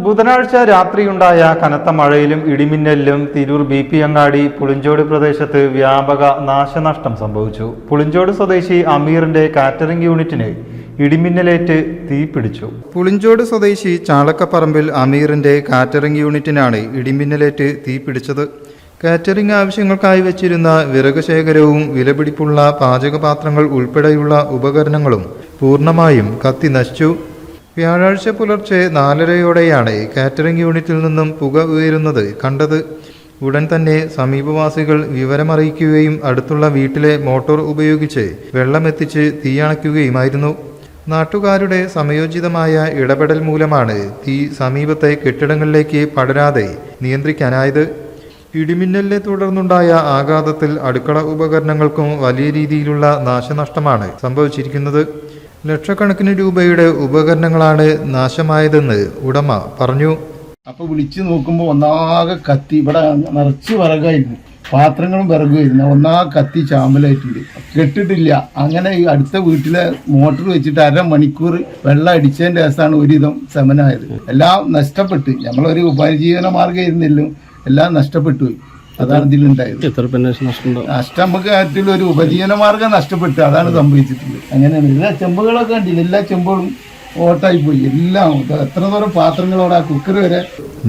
ബുധനാഴ്ച രാത്രിയുണ്ടായ കനത്ത മഴയിലും ഇടിമിന്നലിലും തിരൂർ BP അങ്ങാടി പുളിഞ്ചോട് പ്രദേശത്ത് വ്യാപക നാശനഷ്ടം സംഭവിച്ചു. പുളിഞ്ചോട് സ്വദേശി അമീറിന്റെ കാറ്ററിംഗ് യൂണിറ്റിന് ഇടിമിന്നലേറ്റ് തീപിടിച്ചു. പുളിഞ്ചോട് സ്വദേശി ചാളക്കപ്പറമ്പിൽ അമീറിന്റെ കാറ്ററിംഗ് യൂണിറ്റിനാണ് ഇടിമിന്നലേറ്റ് തീപിടിച്ചത്. കാറ്ററിംഗ് ആവശ്യങ്ങൾക്കായി വെച്ചിരുന്ന വിറക് ശേഖരവും വിലപിടിപ്പുള്ള പാചകപാത്രങ്ങൾ ഉൾപ്പെടെയുള്ള ഉപകരണങ്ങളും പൂർണ്ണമായും കത്തി നശിച്ചു. വ്യാഴാഴ്ച പുലർച്ചെ 4:30യോടെയാണ് കാറ്ററിംഗ് യൂണിറ്റിൽ നിന്നും പുക ഉയരുന്നത് കണ്ടത്. ഉടൻ തന്നെ സമീപവാസികൾ വിവരമറിയിക്കുകയും അടുത്തുള്ള വീട്ടിലെ മോട്ടോർ ഉപയോഗിച്ച് വെള്ളമെത്തിച്ച് തീയണയ്ക്കുകയുമായിരുന്നു. നാട്ടുകാരുടെ സമയോചിതമായ ഇടപെടൽ മൂലമാണ് തീ സമീപത്തെ കെട്ടിടങ്ങളിലേക്ക് പടരാതെ നിയന്ത്രിക്കാനായത്. ഇടിമിന്നലിനെ തുടർന്നുണ്ടായ ആഘാതത്തിൽ അടുക്കള ഉപകരണങ്ങൾക്കും വലിയ രീതിയിലുള്ള നാശനഷ്ടമാണ് സംഭവിച്ചിരിക്കുന്നത്. ലക്ഷക്കണക്കിന് രൂപയുടെ ഉപകരണങ്ങളാണ് നാശമായതെന്ന് ഉടമ പറഞ്ഞു. അപ്പൊ വിളിച്ചു നോക്കുമ്പോൾ ഒന്നാകെ കത്തി, ഇവിടെ നിറച്ച് വിറകായിരുന്നു, പാത്രങ്ങളും വിറകുമായിരുന്നു, ഒന്നാകെ കത്തി ചാമ്പലായിട്ടുണ്ട്, കെട്ടിട്ടില്ല. അങ്ങനെ ഈ അടുത്ത വീട്ടിലെ മോട്ടർ വെച്ചിട്ട് 1/2 മണിക്കൂർ വെള്ളം അടിച്ചതിന്റെ ദിവസമാണ് ഒരുവിധം ശമനമായത്. എല്ലാം നഷ്ടപ്പെട്ട്, നമ്മളൊരു ഉപജീവന മാർഗ്ഗമായിരുന്നല്ലോ, എല്ലാം നഷ്ടപ്പെട്ടു പോയി. അതാണ് ഇതിലുണ്ടായത്. നഷ്ടം നമുക്ക് കാര്യത്തിൽ ഒരു ഉപജീവന മാർഗം നഷ്ടപ്പെട്ടു, അതാണ് സംഭവിച്ചിട്ടുള്ളത്. അങ്ങനെയാണ്. എല്ലാ ചെമ്പുകളൊക്കെ കണ്ടില്ല, എല്ലാ ചെമ്പുകളും ഓട്ടായി പോയി. എല്ലാം എത്ര ദൂരം പാത്രങ്ങളോടെ ആ കുക്കർ വരെ.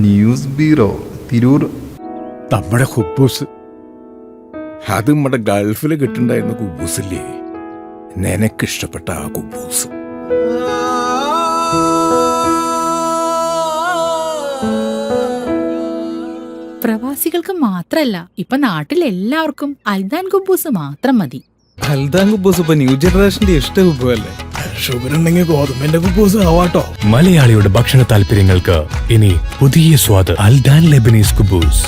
News bureau, Tirur. നമ്മുടെ കുബൂസ്, അത് നമ്മുടെ ഗൾഫിൽ കിട്ടുണ്ടായിരുന്ന കുബൂസില്ലേ, നിനക്കിഷ്ടപ്പെട്ട ആ കുബൂസ്. പ്രവാസികൾക്ക് മാത്രല്ല, ഇപ്പൊ നാട്ടിൽ എല്ലാവർക്കും അൽദാൻ കുബൂസ് മാത്രം മതി. അൽദാൻ കുബൂസ് ഇപ്പൊ ന്യൂ ജനറേഷന്റെ ഇഷ്ട കുബുവല്ലേ. ഷുഗർ ഉണ്ടെങ്കിൽ ഗോതമ്പിന്റെ കുബൂസ് ആവാട്ടോ. മലയാളിയുടെ ഭക്ഷണ താല്പര്യങ്ങൾക്ക് ഇനി പുതിയ സ്വാദ്. അൽദാൻ ലെബനീസ് കുബൂസ്.